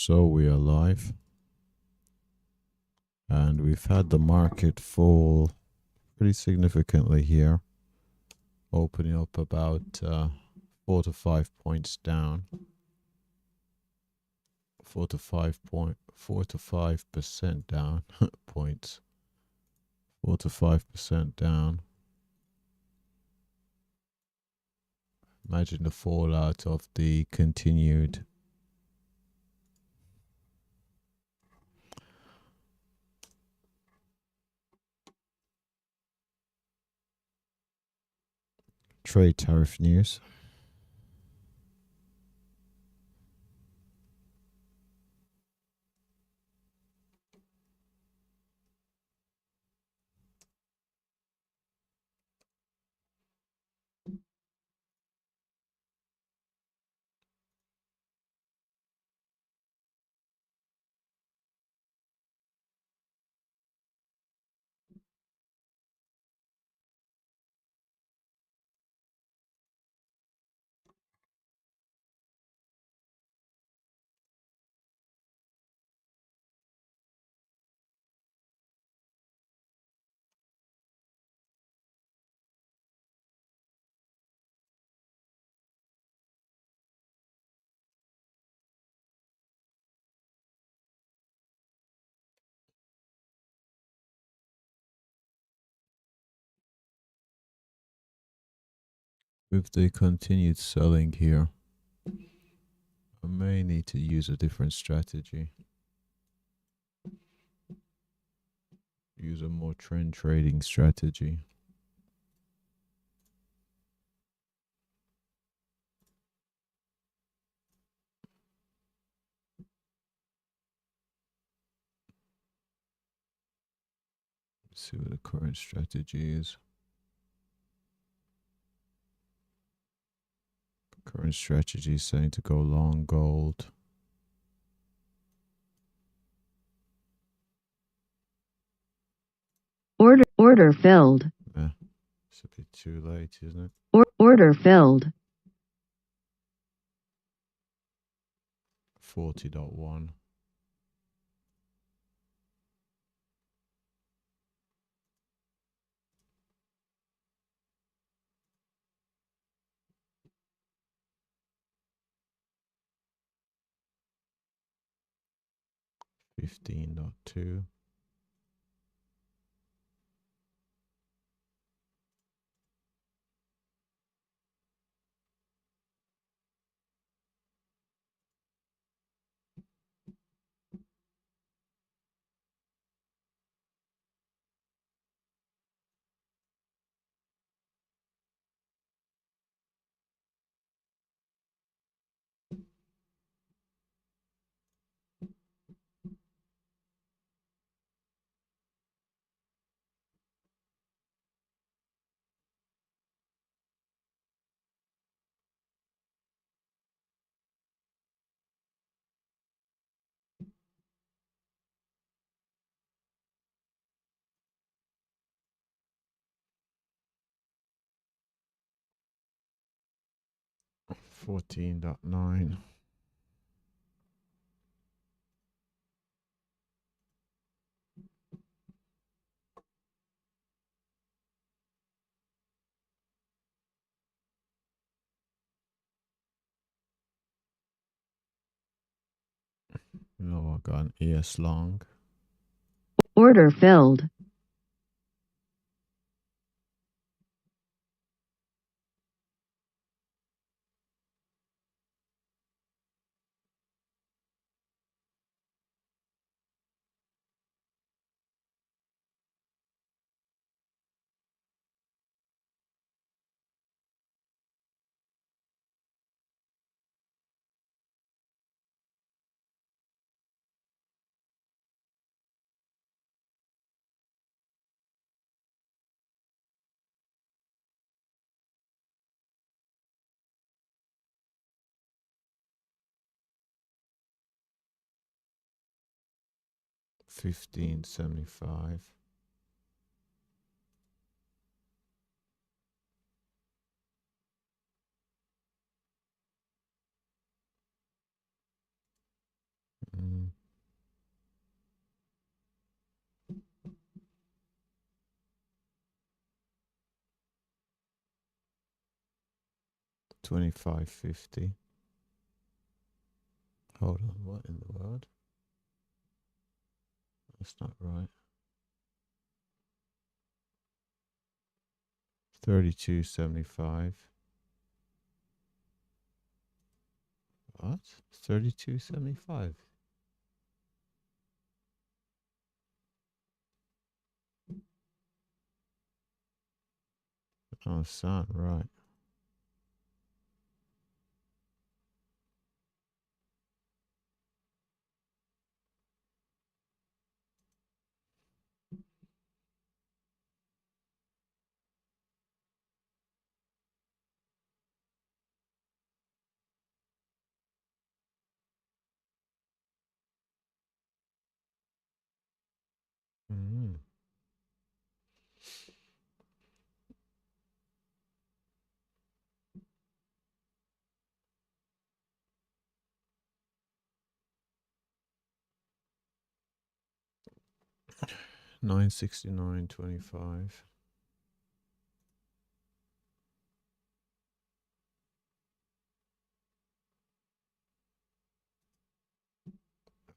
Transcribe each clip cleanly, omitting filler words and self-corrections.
So we are live, and we've had the market fall pretty significantly here, opening up about 4 to 5 points down, 4 to 5% down points, 4 to 5% down. Imagine the fallout of the continued trade tariff news. With the continued selling here, I may need to use a different strategy. Use a more trend trading strategy. Let's see what the current strategy is. Current strategy is saying to go long gold. Order filled. It's a bit too late, isn't it? Order filled. 40.1. $15.2. $14.9. No, I got an ES long. Order filled. $15.75. Mm. $25.50. Hold on, what in the world? That's not right. 32.75. What? 32.75. Oh, it's not right. Mm. $969.25.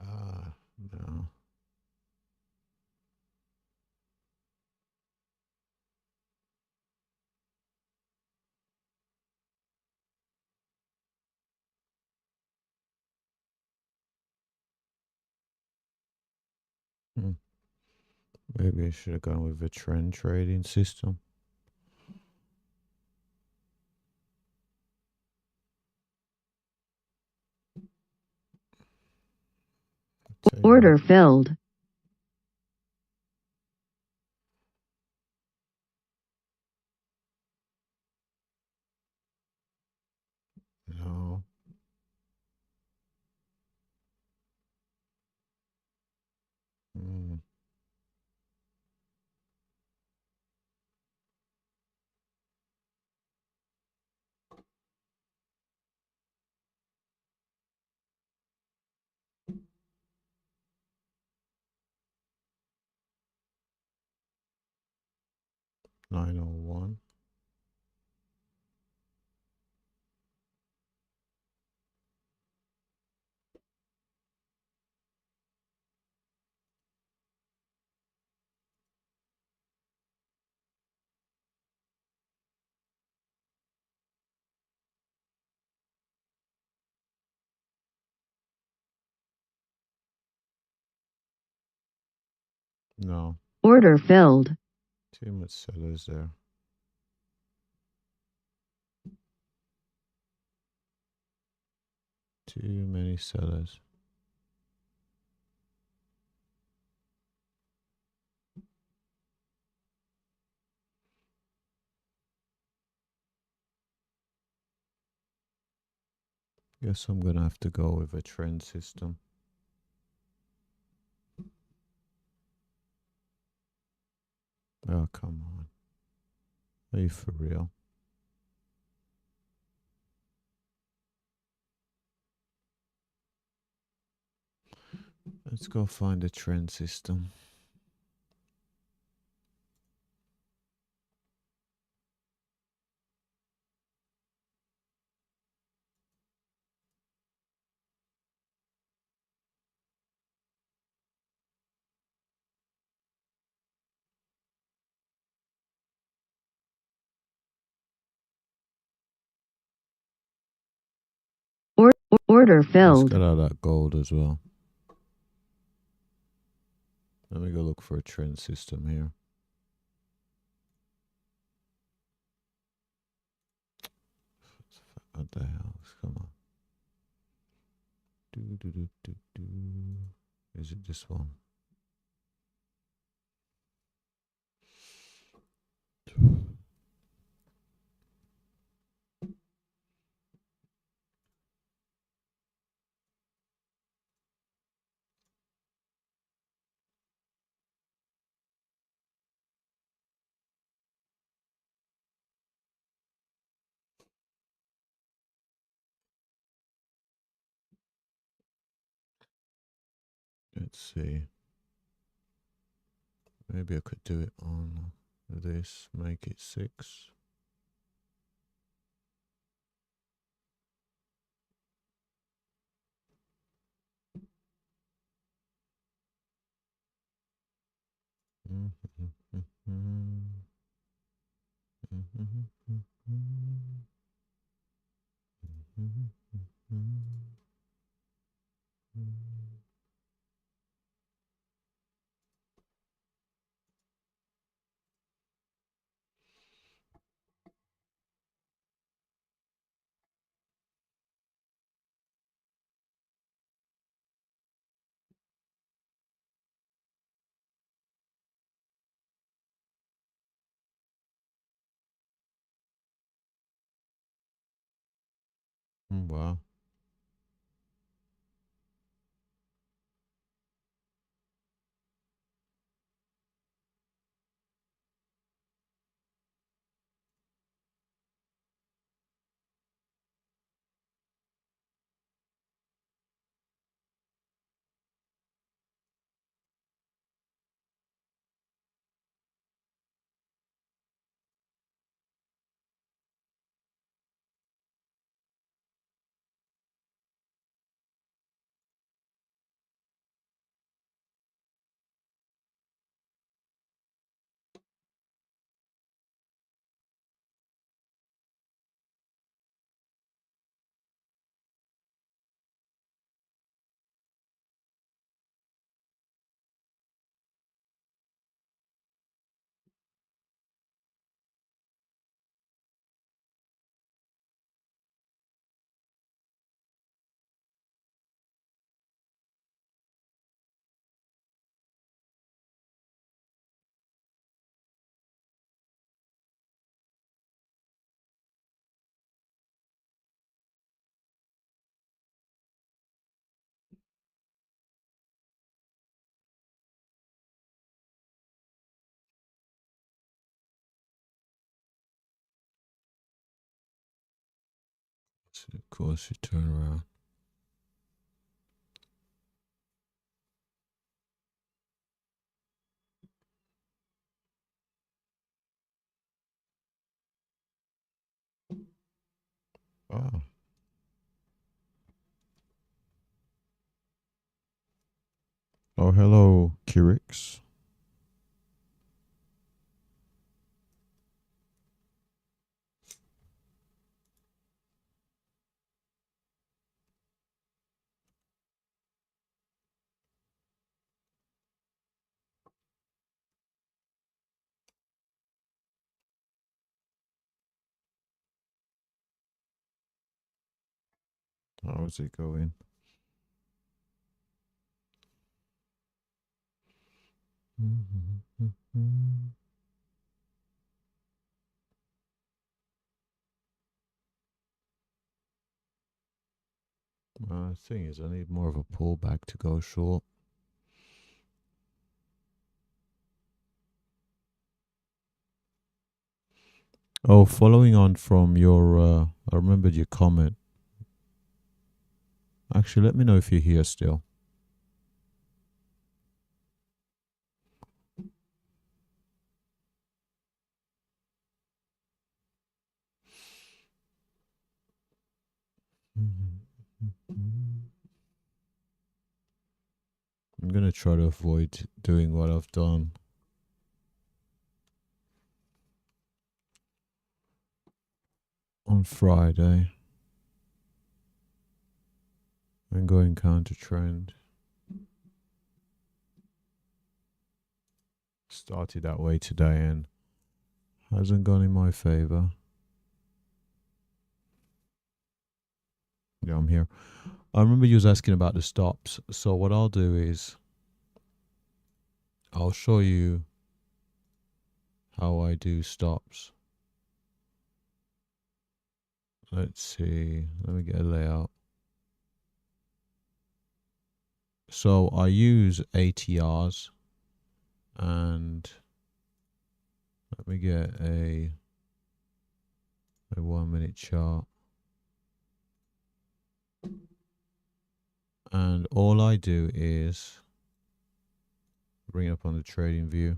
Ah, no. Hmm. Maybe I should have gone with a trend trading system. Tell you Order what. filled. No. Mm. $901. No. Order filled. Too much sellers there. Too many sellers. Guess I'm gonna have to go with a trend system. Oh, come on. Are you for real? Let's go find a trend system. Order Let's filled. get out that gold as well. Let me go look for a trend system here. What the hell? Come on. Do, do, do, do, do. Is it this one? Let's see. Maybe I could do it on this, make it 6. Wow. So of course, you turn around. Wow. Oh, hello, Kirix. How is it going? Thing is, I need more of a pullback to go short. Oh, following on from your, I remembered your comment. Actually, let me know if you're here still. I'm going to try to avoid doing what I've done on Friday and going counter trend. Started that way today and hasn't gone in my favor. Yeah, I'm here. I remember you was asking about the stops. So what I'll do is I'll show you how I do stops. Let's see. Let me get a layout. So I use ATRs and let me get a 1 minute chart. And all I do is bring it up on the trading view.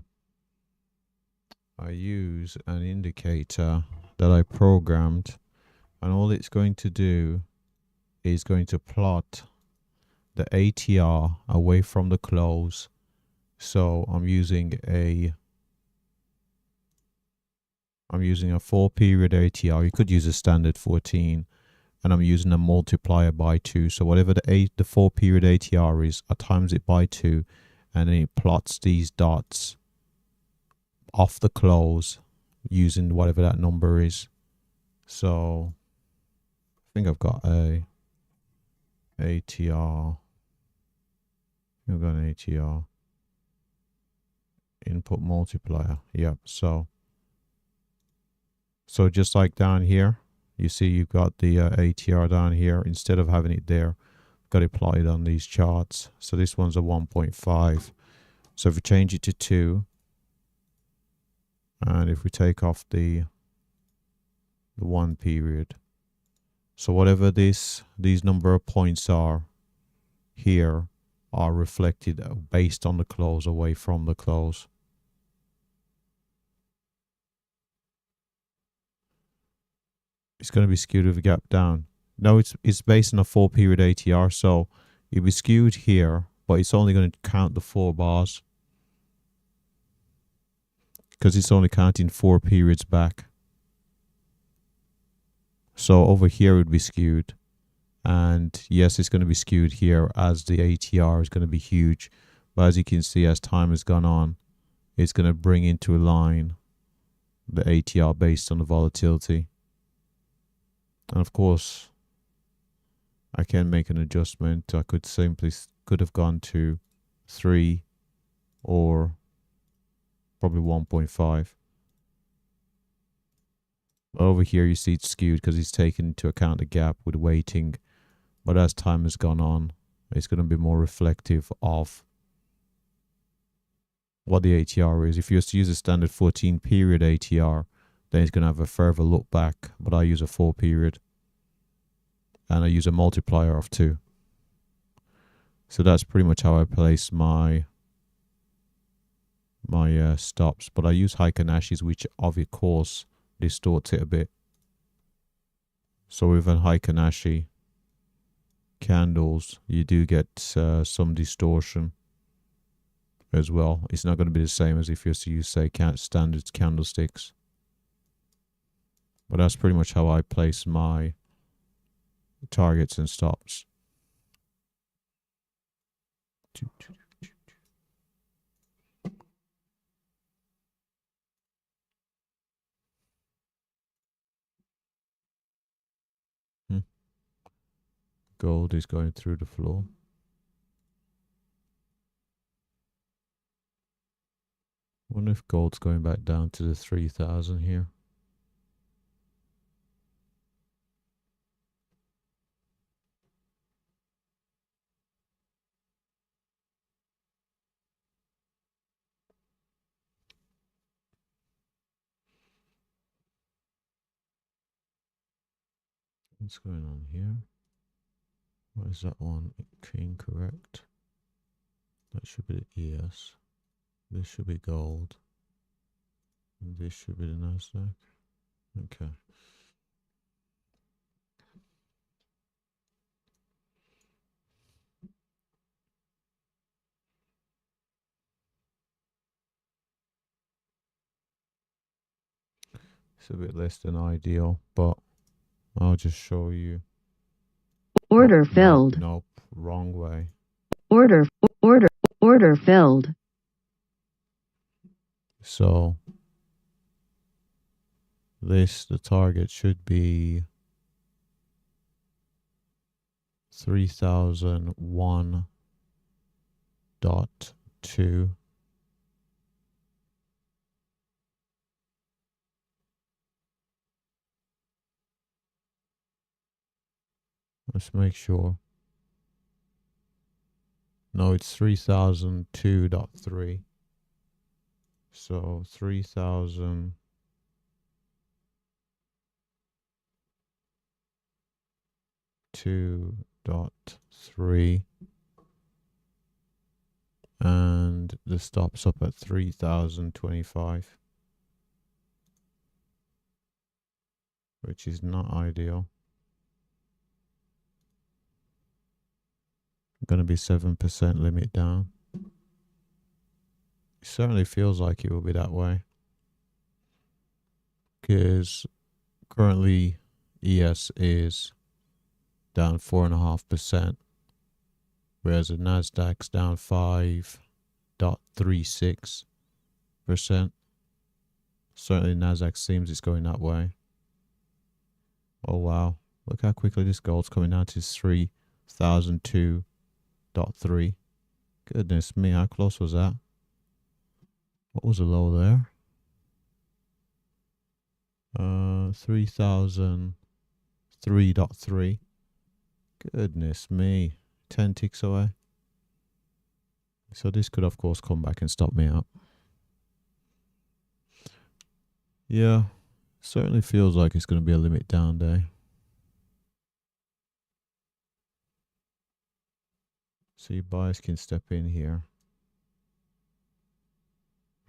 I use an indicator that I programmed, and all it's going to do is going to plot the ATR away from the close. So I'm using a 4-period ATR. You could use a standard 14, and I'm using a multiplier by 2. So whatever the 4-period ATR is, I times it by 2, and then it plots these dots off the close using whatever that number is. So I think I've got a ATR. I've got an ATR input multiplier. Yep. So just like down here, you see you've got the ATR down here. Instead of having it there, got it plotted on these charts. So this one's a 1.5. So if we change it to 2, and if we take off the 1 period, so whatever these number of points are here are reflected based on the close, away from the close. It's going to be skewed with a gap down. No, it's based on a 4-period ATR, so it'll be skewed here, but it's only going to count the 4 bars because it's only counting 4 periods back. So over here it would be skewed, and yes, it's going to be skewed here as the ATR is going to be huge. But as you can see, as time has gone on, it's going to bring into line the ATR based on the volatility. And of course, I can make an adjustment. I could have gone to 3 or probably 1.5. Over here you see it's skewed because it's taken into account the gap with weighting. But as time has gone on, it's going to be more reflective of what the ATR is. If you use a standard 14-period ATR, then it's going to have a further look back. But I use a 4-period. And I use a multiplier of 2. So that's pretty much how I place my stops. But I use Heikin-Ashis, which of course distorts it a bit. So with an Heikin-Ashi candles, you do get some distortion as well. It's not going to be the same as if you use, say, standard candlesticks. But that's pretty much how I place my targets and stops. Gold is going through the floor. Wonder if gold's going back down to the 3,000 here. What's going on here? What is that one? Incorrect. That should be the ES. This should be gold. And this should be the Nasdaq. Okay. It's a bit less than ideal, but I'll just show you. Order filled. Nope, wrong way. Order filled. So the target should be 3001.2. Let's make sure. No, it's 3002.3. So 3002.3. and the stop's up at 3025, which is not ideal. Going to be 7% limit down. It certainly feels like it will be that way, because currently ES is down 4.5%, whereas the Nasdaq's down 5.36%. Certainly Nasdaq seems it's going that way. Oh wow, look how quickly this gold's coming down to 3002.3. Goodness me, how close was that? What was the low there? 3003.3. Goodness me, 10 ticks away. So this could of course come back and stop me out. Yeah, certainly feels like it's going to be a limit down day. See, buyers can step in here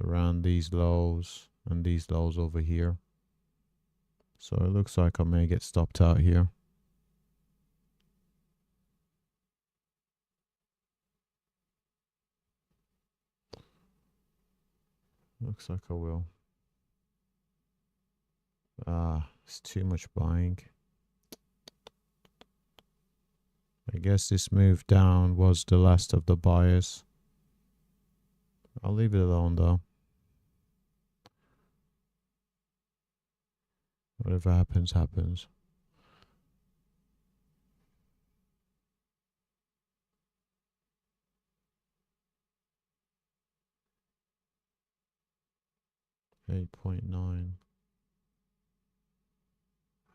around these lows and these lows over here. So it looks like I may get stopped out here. Looks like I will. It's too much buying. I guess this move down was the last of the buyers. I'll leave it alone though. Whatever happens, happens. $8.9.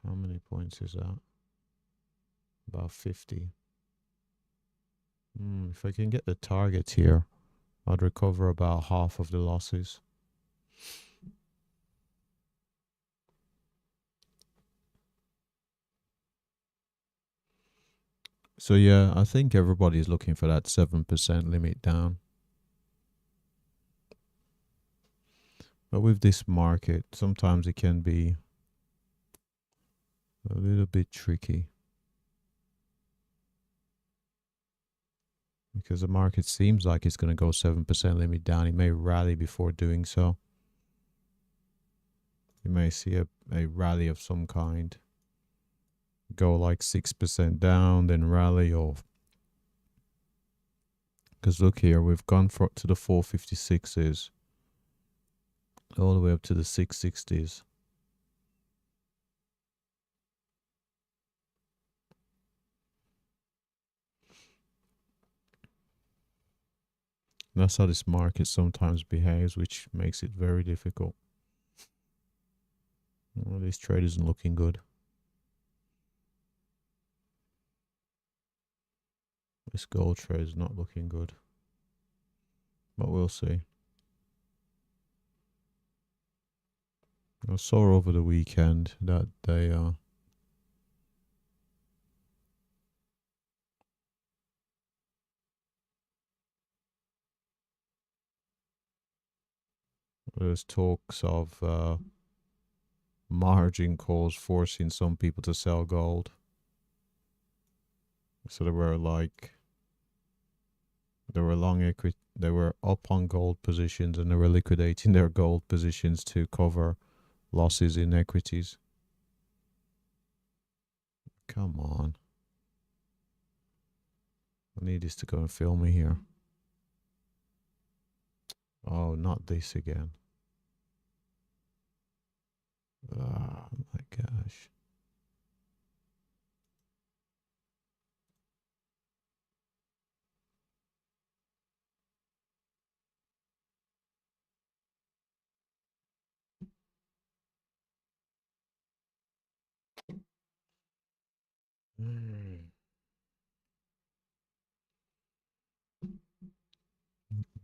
How many points is that? About 50. If I can get the target here, I'd recover about half of the losses. So yeah, I think everybody's looking for that 7% limit down. But with this market, sometimes it can be a little bit tricky, because the market seems like it's going to go 7% limit down. It may rally before doing so. You may see a rally of some kind. Go like 6% down, then rally off. Because look here, we've gone to the 456s, all the way up to the 660s. That's how this market sometimes behaves, which makes it very difficult. Well, this trade isn't looking good. This gold trade is not looking good. But we'll see. I saw over the weekend that they there's talks of margin calls forcing some people to sell gold. So they were long equity, they were up on gold positions, and they were liquidating their gold positions to cover losses in equities. Come on. I need this to go and film me here. Oh, not this again. Oh my gosh.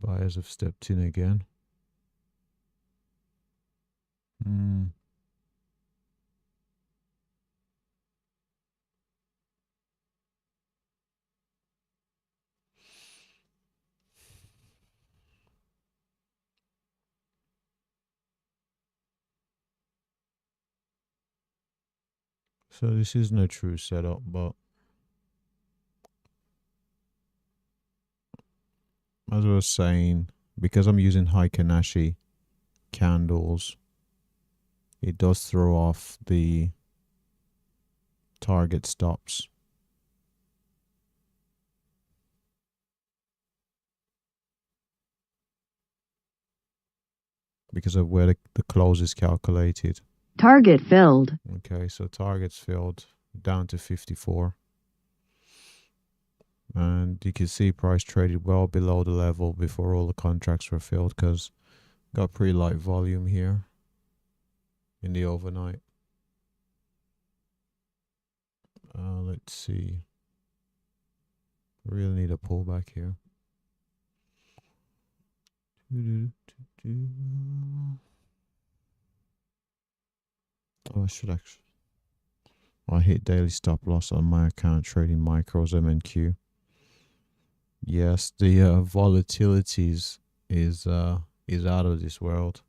Buyers have stepped in again. So this isn't a true setup, but as I was saying, because I'm using Heiken-Ashi candles, it does throw off the target stops. Because of where the close is calculated. Target filled. Okay, so targets filled down to 54. And you can see price traded well below the level before all the contracts were filled, because got pretty light volume here in the overnight. Let's see. Really need a pullback here. Oh, I should actually. I hit daily stop loss on my account trading micros MNQ. Yes, the volatilities is out of this world.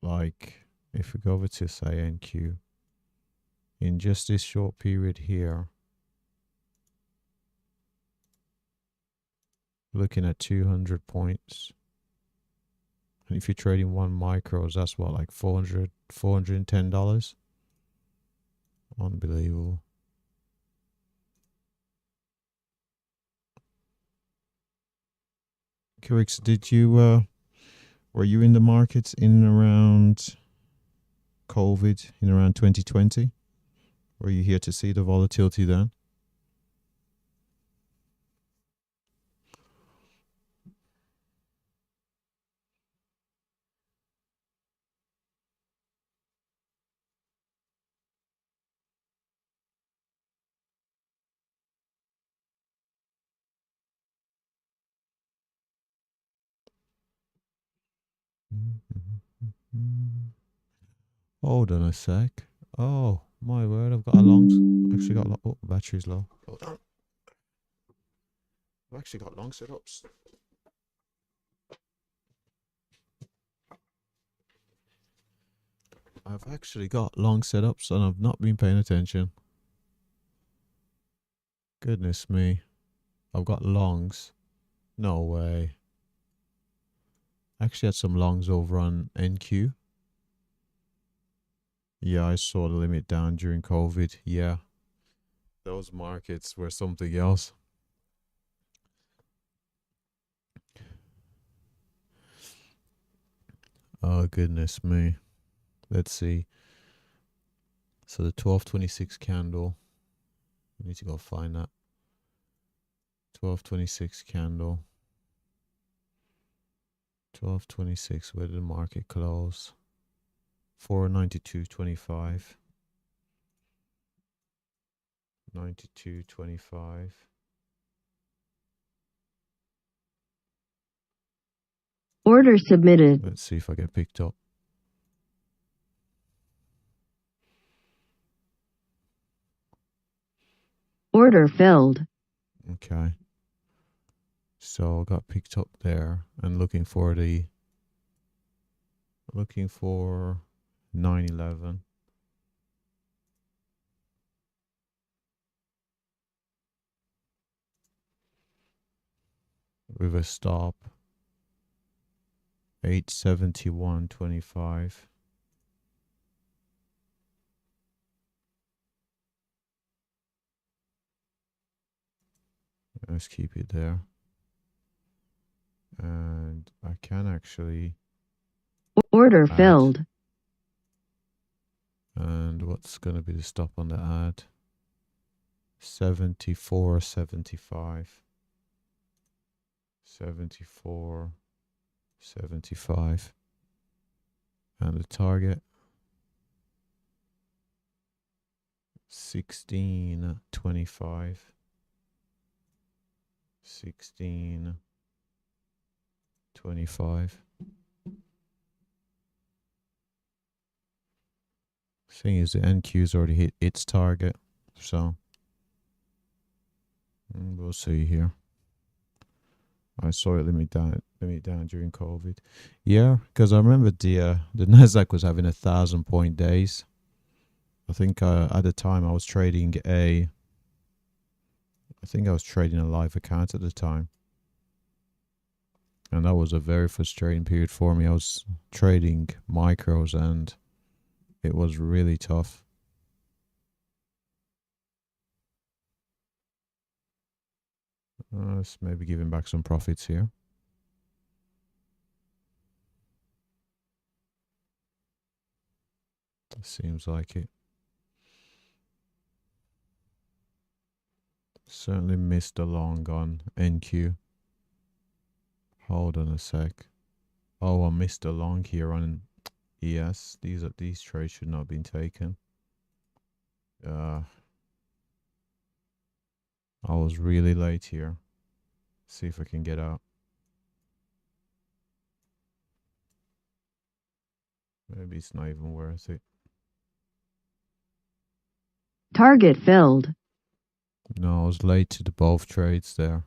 Like if we go over to say NQ, in just this short period here, looking at 200 points. And if you're trading one micros, that's what, like $410. Unbelievable. Kirix, did you were you in the markets in and around COVID, in around 2020? Were you here to see the volatility then? Hold on a sec. Oh my word! I've got a long. Actually got. Oh, battery's low. Hold on. I've actually got long setups. I've actually got long setups and I've not been paying attention. Goodness me. I've got longs. No way. I actually had some longs over on NQ. Yeah, I saw the limit down during COVID. Yeah. Those markets were something else. Oh, goodness me. Let's see. So the 1226 candle. I need to go find that. 1226 candle. 1226. Where did the market close? 492.25. 92.25. Order submitted. Let's see if I get picked up. Order filled. Okay. So I got picked up there and looking for 911. With a stop 871.25. Let's keep it there. And I can actually Order add. filled. And what's going to be the stop on the ad? 74.75. 74.75. And the target 16.25. 16.25. Thing is, the NQ's already hit its target, so we'll see here. I saw it limit down during COVID. Yeah, because I remember the Nasdaq was having 1,000 point days. I think at the time I was trading a live account at the time, and that was a very frustrating period for me. I was trading micros, and it was really tough. Let's maybe giving back some profits here. Seems like it. Certainly missed a long on NQ. Hold on a sec. Oh, I missed a long here on ES. These trades should not have been taken. I was really late here. See if I can get out. Maybe it's not even worth it. Target filled. No, I was late to the both trades there.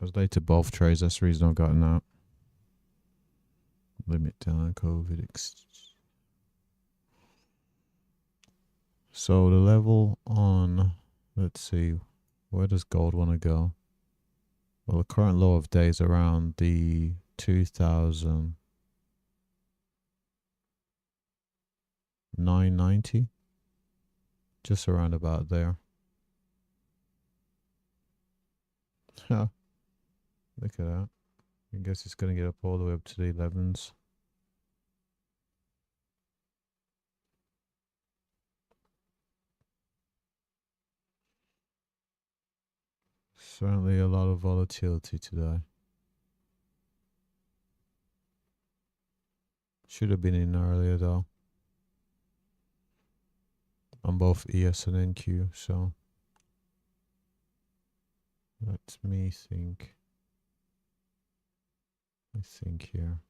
I was late to both trades. That's the reason I've gotten out. Limit down COVID. So the level on, let's see, where does gold want to go? Well, the current low of day is around the 2,990. Just around about there. Look at that. I guess it's going to get up all the way up to the 11s. Certainly a lot of volatility today. Should have been in earlier though. On both ES and NQ, so let me think. I think here.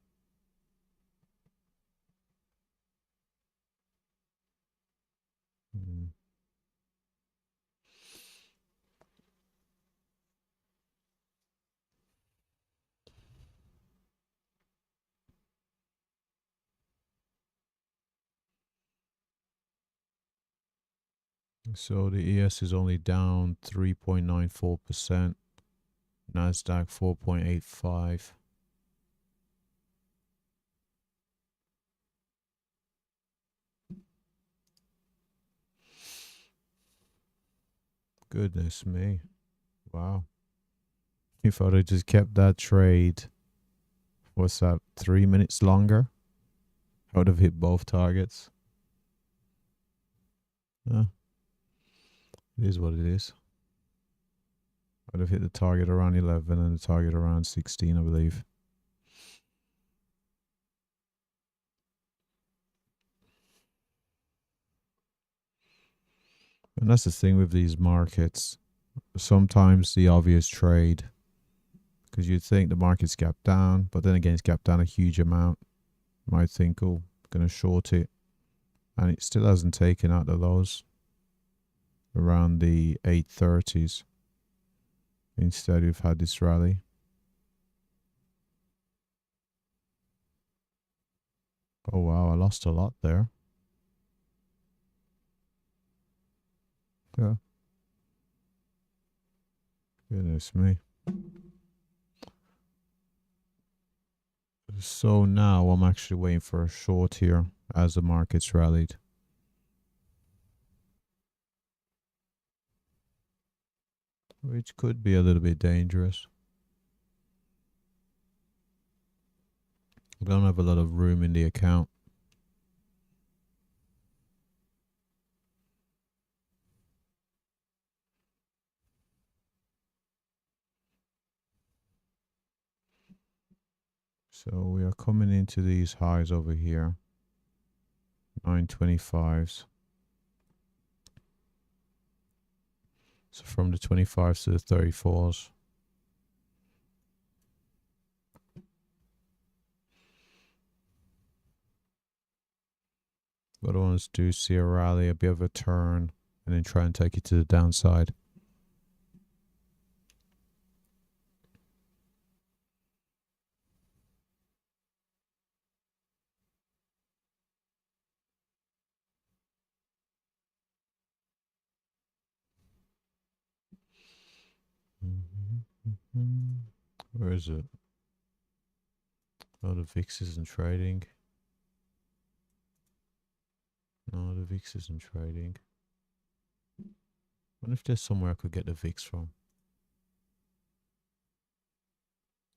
So the ES is only down 3.94%. Nasdaq 4.85. Goodness me. Wow. If I'd have just kept that trade, what's that, 3 minutes longer, I would have hit both targets. It is what it is. I'd have hit the target around 11 and the target around 16, I believe. And that's the thing with these markets. Sometimes the obvious trade, because you'd think the market's gapped down, but then again, it's gapped down a huge amount. You might think, oh, going to short it. And it still hasn't taken out the lows around the 830s. Instead, we've had this rally. Oh, wow, I lost a lot there. Yeah. Goodness me. So now I'm actually waiting for a short here as the market's rallied. Which could be a little bit dangerous. I don't have a lot of room in the account. So we are coming into these highs over here. 925s. So from the 25s to the 34s. But I want to do see a rally, a bit of a turn, and then try and take it to the downside. Where is it? Oh, the VIX isn't trading. No, the VIX isn't trading. I wonder if there's somewhere I could get the VIX from.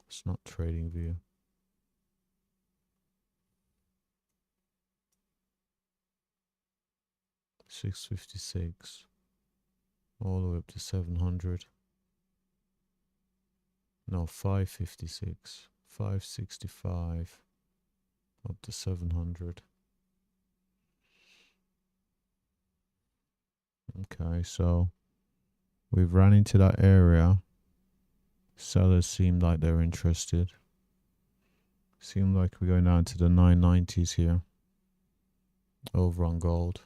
It's not trading view. $656 all the way up to 700. No, 556, 565 up to 700. Okay, so we've ran into that area. Sellers seem like they're interested. Seem like we're going down to the 990s here. Over on gold.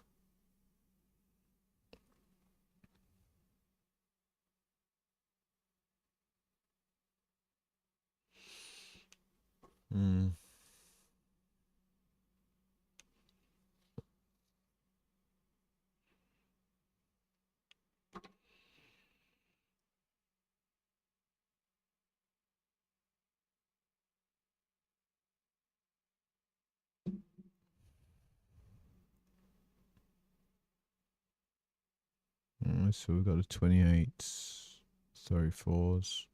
So we've got the 28s, 34s.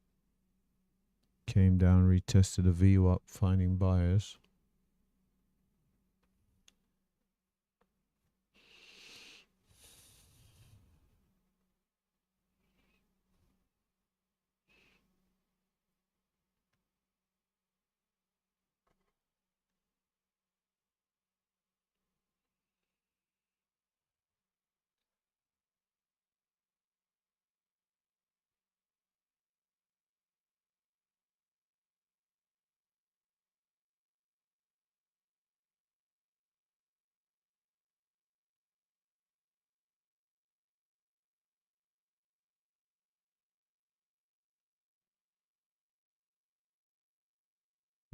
Came down, retested the VWAP, finding buyers.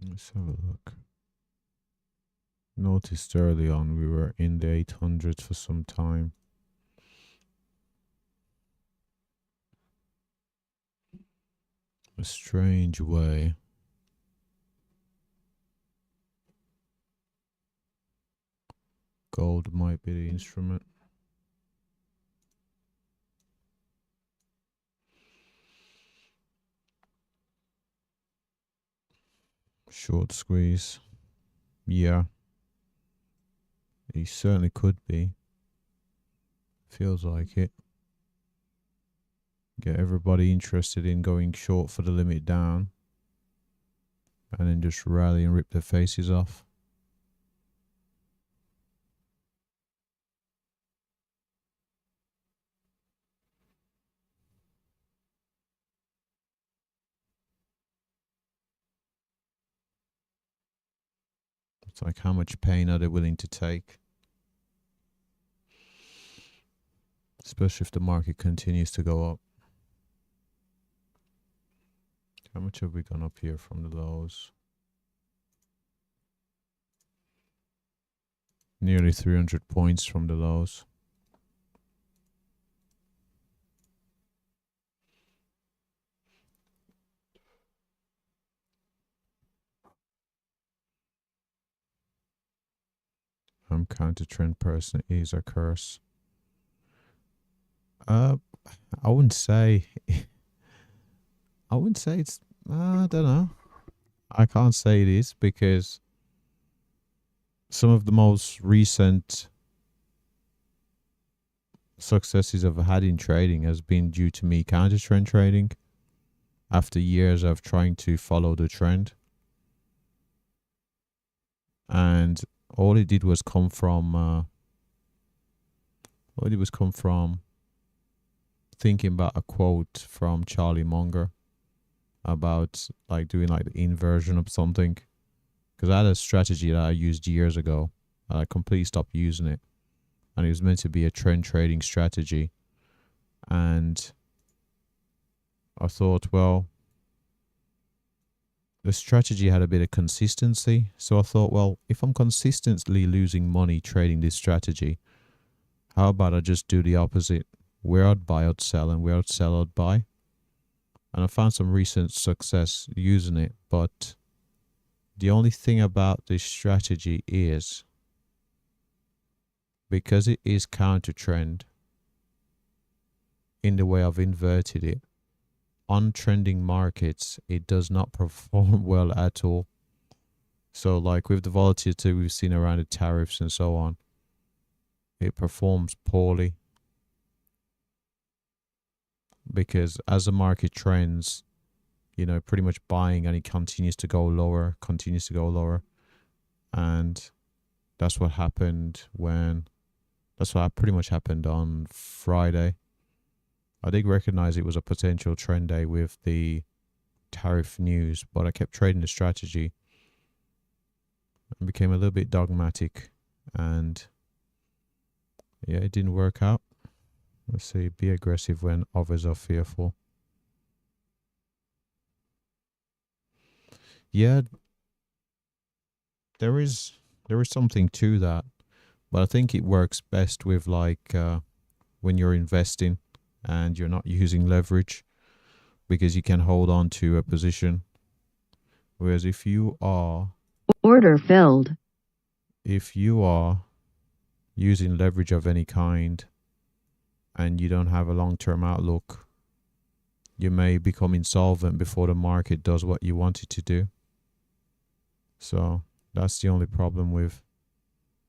Let's have a look. Noticed early on we were in the 800s for some time. A strange way. Gold might be the instrument. Short squeeze. Yeah. He certainly could be. Feels like it. Get everybody interested in going short for the limit down. And then just rally and rip their faces off. It's like, how much pain are they willing to take? Especially if the market continues to go up. How much have we gone up here from the lows? Nearly 300 points from the lows. I'm counter trend person is a curse. I wouldn't say it's I don't know. I can't say it is because some of the most recent successes I've had in trading has been due to me counter trend trading after years of trying to follow the trend. And all it did was come from thinking about a quote from Charlie Munger about like doing like the inversion of something. Because I had a strategy that I used years ago and I completely stopped using it. And it was meant to be a trend trading strategy. And I thought, well, the strategy had a bit of consistency. So I thought, well, if I'm consistently losing money trading this strategy, how about I just do the opposite? Where I'd buy, I'd sell, and where I'd sell, I'd buy. And I found some recent success using it, but the only thing about this strategy is because it is counter trend in the way I've inverted it, on trending markets, it does not perform well at all. So like with the volatility we've seen around the tariffs and so on, it performs poorly because as the market trends, you know, pretty much buying and it continues to go lower, continues to go lower. And that's what happened that's what pretty much happened on Friday. I did recognize it was a potential trend day with the tariff news, but I kept trading the strategy and became a little bit dogmatic. And yeah, it didn't work out. Let's see, be aggressive when others are fearful. Yeah, there is something to that, but I think it works best with like when you're investing and you're not using leverage because you can hold on to a position. Whereas if you are Order filled. using leverage of any kind and you don't have a long-term outlook, you may become insolvent before the market does what you want it to do. So that's the only problem with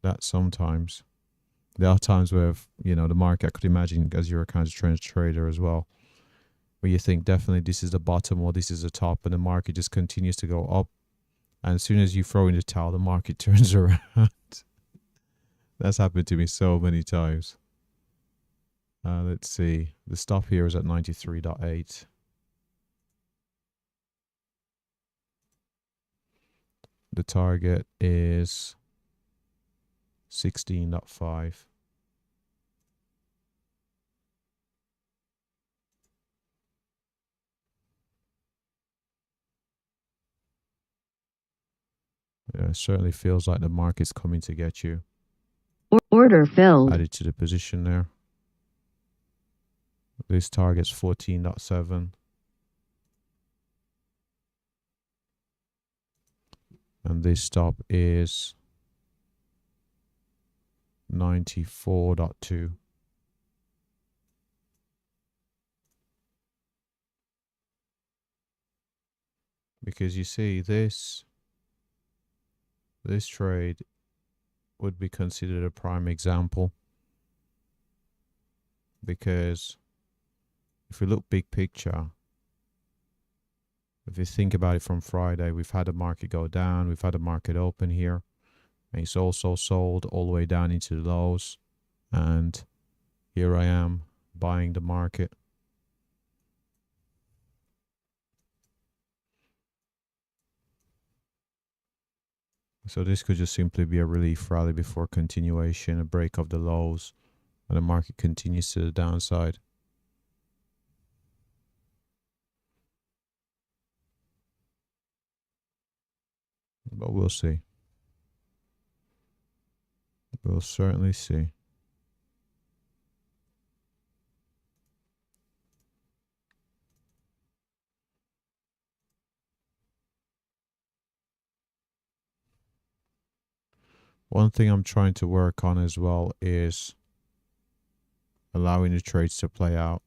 that sometimes. There are times where, you know, the market, I could imagine as you're a kind of trend trader as well, where you think definitely this is the bottom or this is the top and the market just continues to go up. And as soon as you throw in the towel, the market turns around. That's happened to me so many times. Let's see. The stop here is at 93.8. The target is 16.5. Yeah, it certainly feels like the market's coming to get you. Order filled. Added to the position there. This target's 14.7. And this stop is 94.2. Because you see this trade would be considered a prime example, because if we look big picture, if you think about it from Friday, we've had the market go down, we've had the market open here, and it's also sold all the way down into the lows, and here I am buying the market. So this could just simply be a relief rally before continuation, a break of the lows, and the market continues to the downside. But we'll see. We'll certainly see. One thing I'm trying to work on as well is allowing the trades to play out.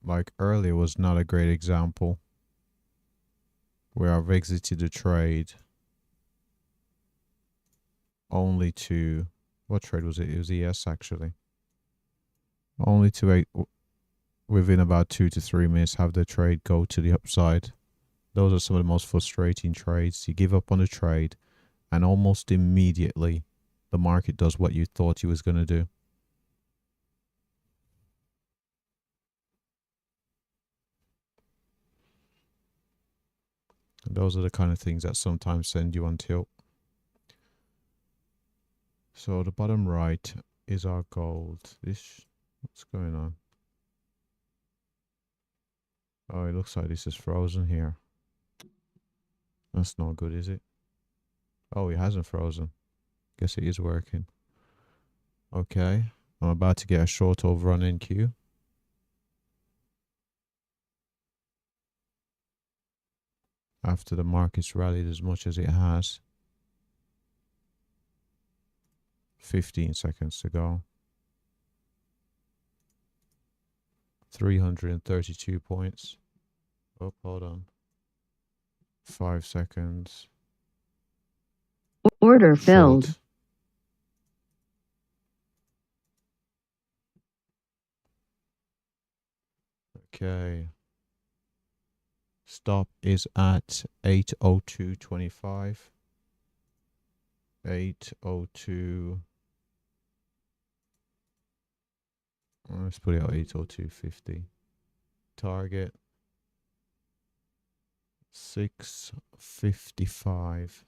Like earlier was not a great example where I've exited the trade only to, what trade was it? It was ES actually. Only to within about 2 to 3 minutes have the trade go to the upside. Those are some of the most frustrating trades. You give up on the trade and almost immediately the market does what you thought it was going to do. And those are the kind of things that sometimes send you on tilt. So the bottom right is our gold. What's going on? Oh, it looks like this is frozen here. That's not good, is it? Oh, it hasn't frozen. Guess it is working. Okay. I'm about to get a short over on NQ. after the market's rallied as much as it has. 15 seconds to go. 332 points. Oh, hold on. 5 seconds. Order filled. Short. Okay. Stop is at 802.25. 802. Let's put it at 802.50. Target 655.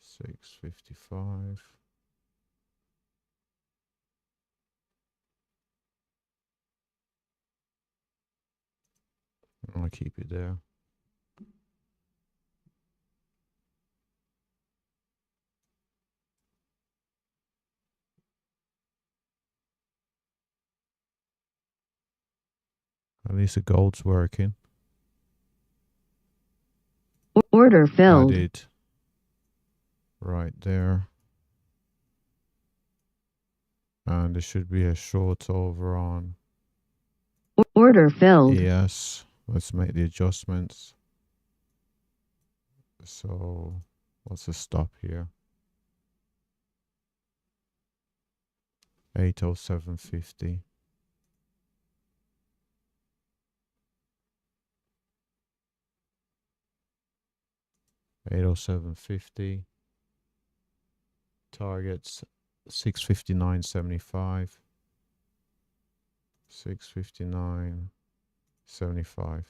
655. I'll keep it there. At least the gold's working. Order filled. Added right there. And there should be a short over on Order filled. ES. Let's make the adjustments. So what's the stop here? 807.50. $807.50. Targets 659.75. 659.75.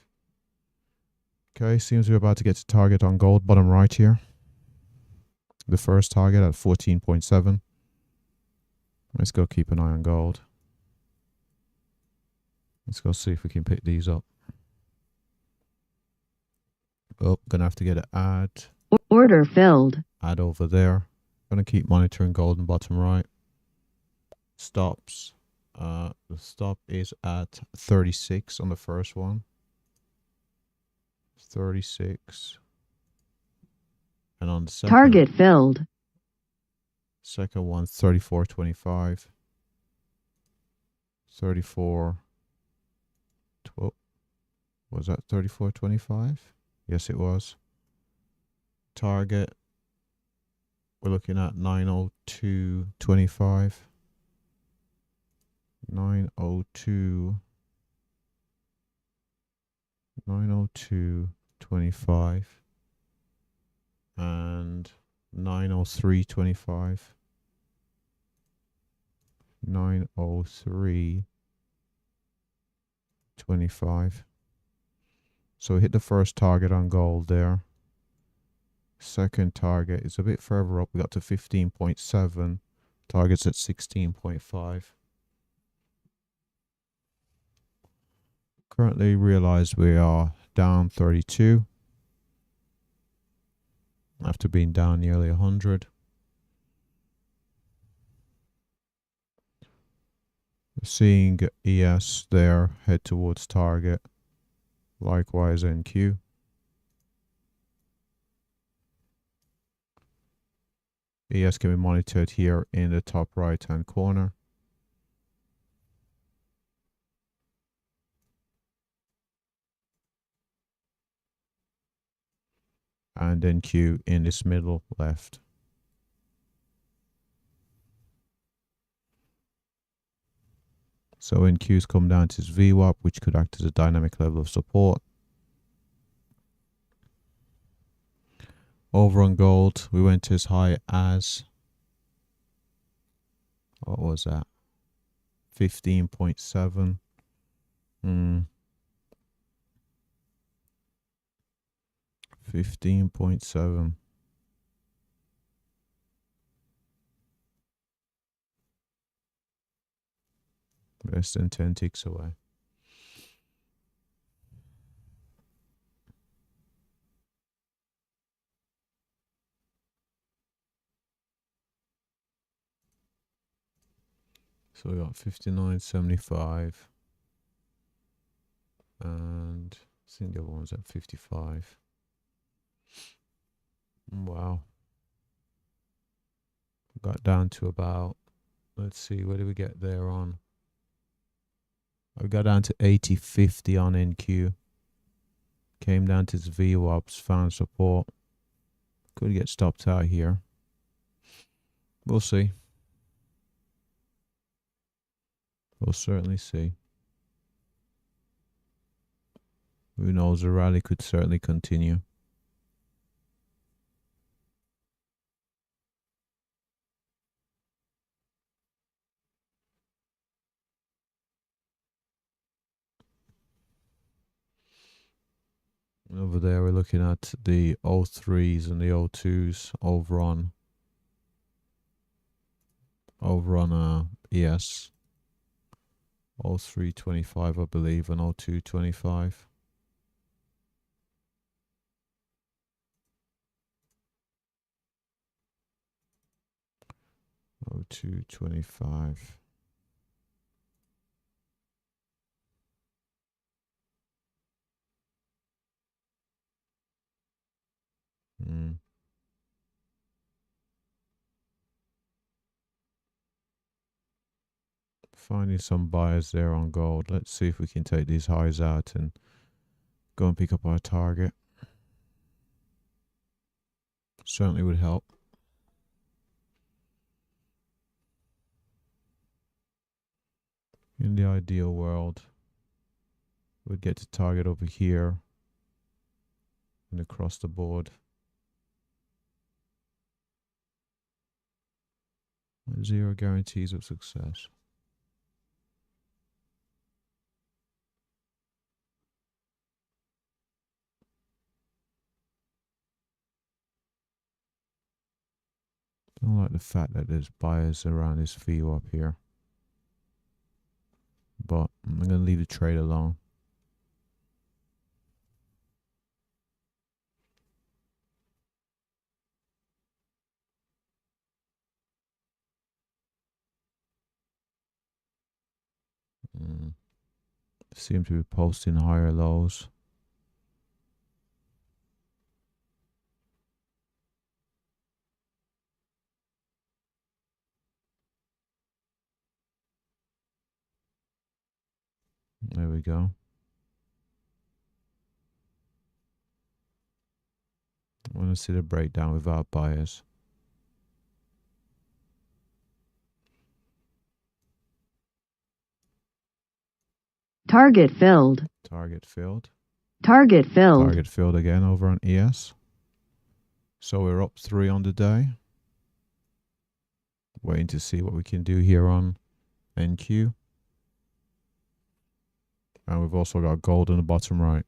Okay, seems we're about to get to target on gold, bottom right here. The first target at 14.7. Let's go keep an eye on gold. Let's go see if we can pick these up. Oh, gonna have to get an add. Order filled. Add over there. Gonna keep monitoring gold and bottom right. Stops. The stop is at 36 on the first one. 36. And on the second. Target filled. Second one, 34.25. 34. Was that 34.25? Yes, it was. Target. We're looking at 902.25. 902. 902.25. And 903.25. 903.25. So we hit the first target on gold there. Second target is a bit further up. We got to 15.7. Target's at 16.5. Currently realize we are down 32. After being down nearly 100. Seeing ES there head towards target. Likewise NQ. ES can be monitored here in the top right hand corner. And NQ in this middle left. So NQ's come down to its VWAP, which could act as a dynamic level of support. Over on gold, we went as high as, what was that? 15.7. 15.7. Less than 10 ticks away. So we got 59.75 and think the other one's at 55. Wow. Got down to about, let's see, where did we get there on? I got down to 80.50 on NQ. Came down to its VWAPs, found support. Could get stopped out here. We'll see. We'll certainly see. Who knows, the rally could certainly continue. Over there, we're looking at the O3s and the O2s over on ES. O325, I believe, and O225. O225. Finding some buyers there on gold. Let's see if we can take these highs out and go and pick up our target. Certainly would help. In the ideal world, we'd get to target over here and across the board. Zero guarantees of success. Don't like the fact that there's buyers around this VWAP here. But I'm going to leave the trade alone. Seem to be posting higher lows. There we go. I want to see the breakdown without buyers. Target filled. Target filled. Target filled. Target filled again over on ES. So we're up 3 on the day. Waiting to see what we can do here on NQ. And we've also got gold in the bottom right.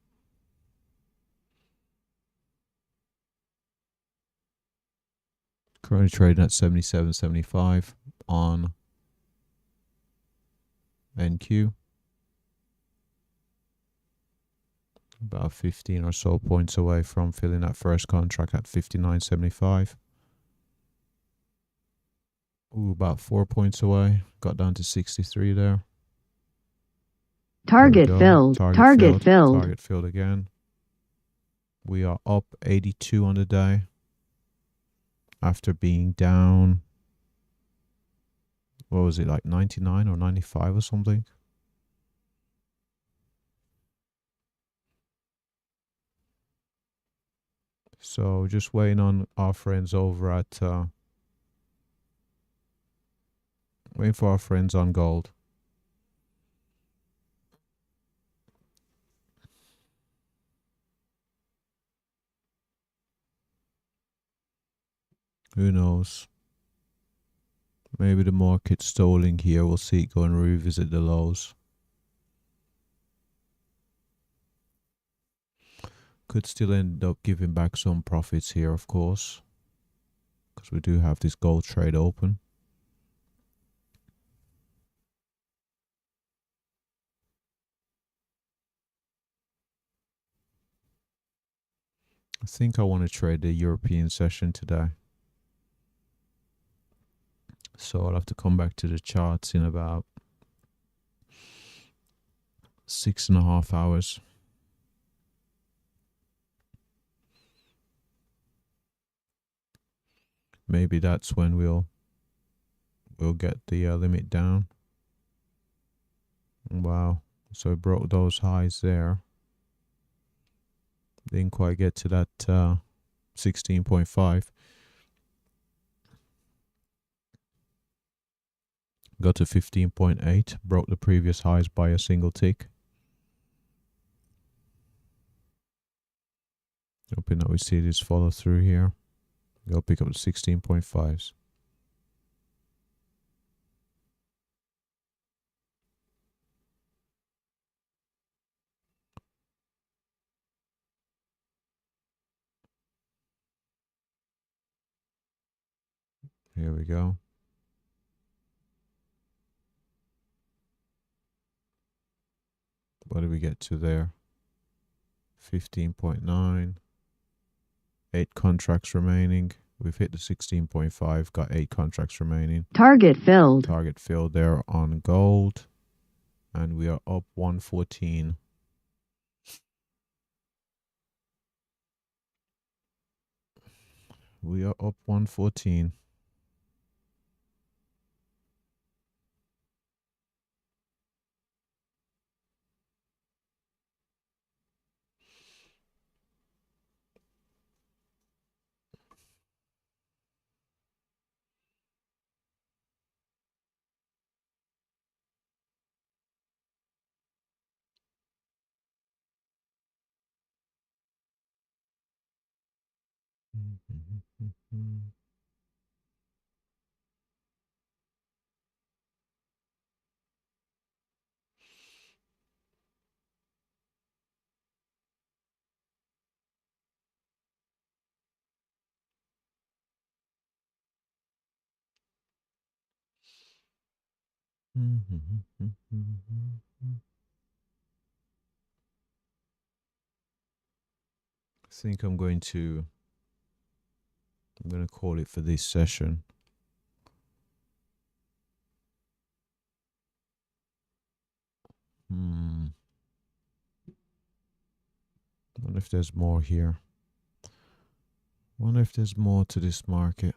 Currently trading at 77.75 on NQ. About 15 or so points away from filling that first contract at 59.75. Ooh, about 4 points away. Got down to 63 there. Target filled. Target filled. Target filled again. We are up 82 on the day. After being down, what was it, like 99 or 95 or something? So just waiting on our friends over at, waiting for our friends on gold. Who knows? Maybe the market's stalling here. We'll see it go and revisit the lows. Could still end up giving back some profits here, of course, because we do have this gold trade open. I think I want to trade the European session today. So I'll have to come back to the charts in about 6.5 hours. maybe that's when we'll get the limit down. Wow, so it broke those highs there. Didn't quite get to that 16.5. Got to 15.8, broke the previous highs by a single tick. Hoping that we see this follow through here. Go pick up the 16.5s. Here we go. What did we get to there? 15.9. 8 contracts remaining. We've hit the 16.5, got 8 contracts remaining. Target filled. Target filled there on gold. And we are up 114. We are up 114. I think I'm going to call it for this session. Wonder if there's more here. Wonder if there's more to this market.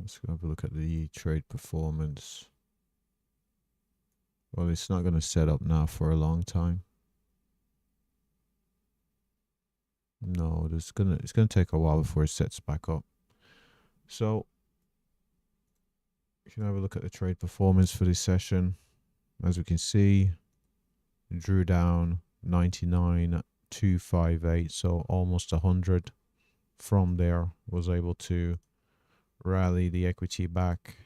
Let's have a look at the trade performance. Well, it's not going to set up now for a long time. No, it's gonna take a while before it sets back up. So you can have a look at the trade performance for this session. As we can see, drew down 99,258, so almost 100. From there, was able to rally the equity back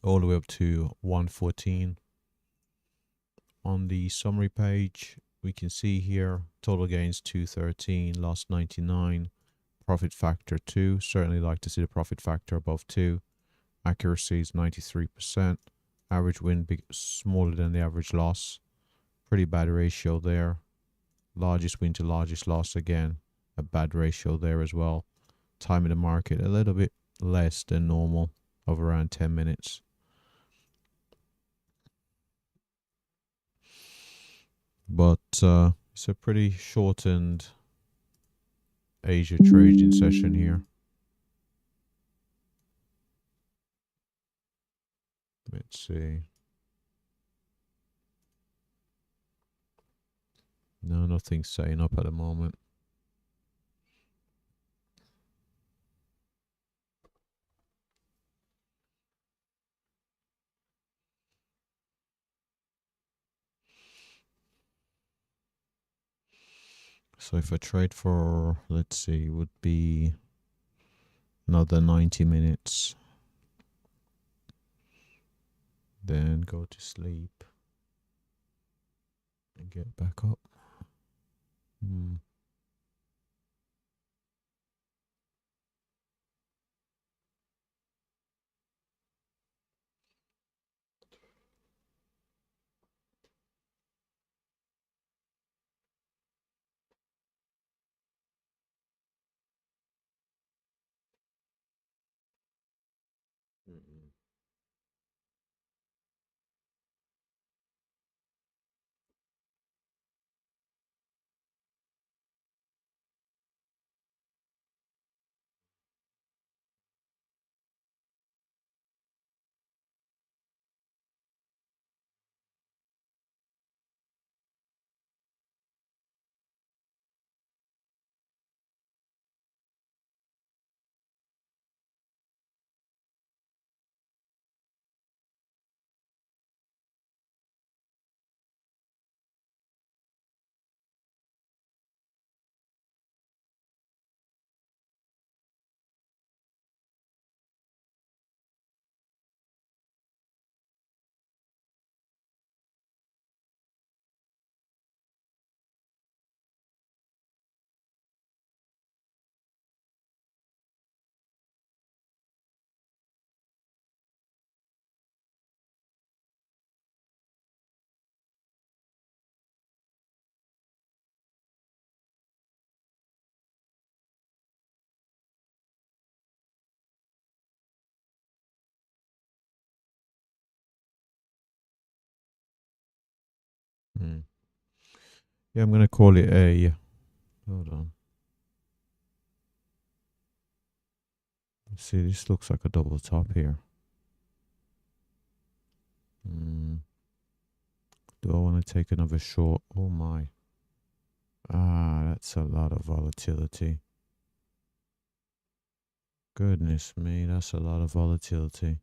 all the way up to 114. On the summary page, we can see here total gains 213, loss 99, profit factor 2. Certainly like to see the profit factor above 2. Accuracy is 93%. Average win smaller than the average loss. Pretty bad ratio there. Largest win to largest loss, again a bad ratio there as well. Time in the market a little bit less than normal, of around 10 minutes. But it's a pretty shortened Asia trading session here. Let's see. No, nothing's setting up at the moment. So if I trade for, let's see, would be another 90 minutes. Then go to sleep and get back up. Yeah, I'm going to call it a, hold on. See, this looks like a double top here. Do I want to take another short? Oh my. That's a lot of volatility. Goodness me, that's a lot of volatility.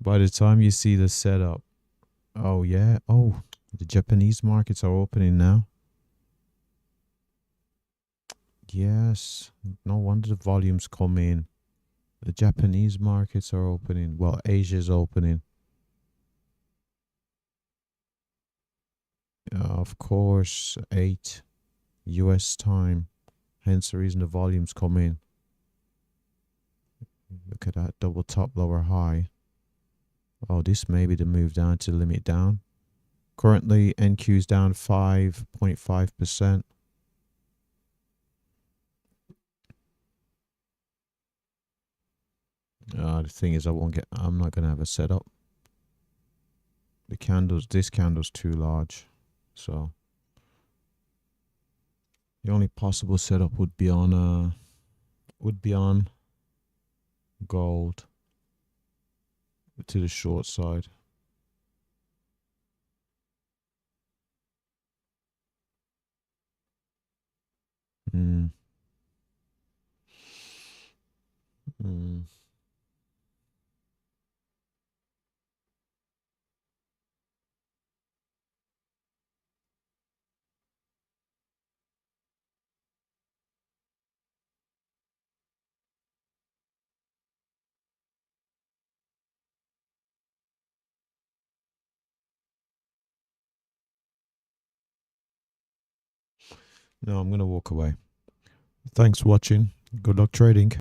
By the time you see the setup, oh yeah, oh, the Japanese markets are opening now. Yes, no wonder the volumes come in. The Japanese markets are opening. Well, Asia's opening. Of course, 8 US time. Hence the reason the volumes come in. Look at that double top, lower high. Oh, this may be the move down to limit down. Currently, NQ's down 5.5%. The thing is, I'm not gonna have a setup. This candle's too large, so the only possible setup would be on gold to the short side. No, I'm gonna walk away. Thanks for watching. Good luck trading.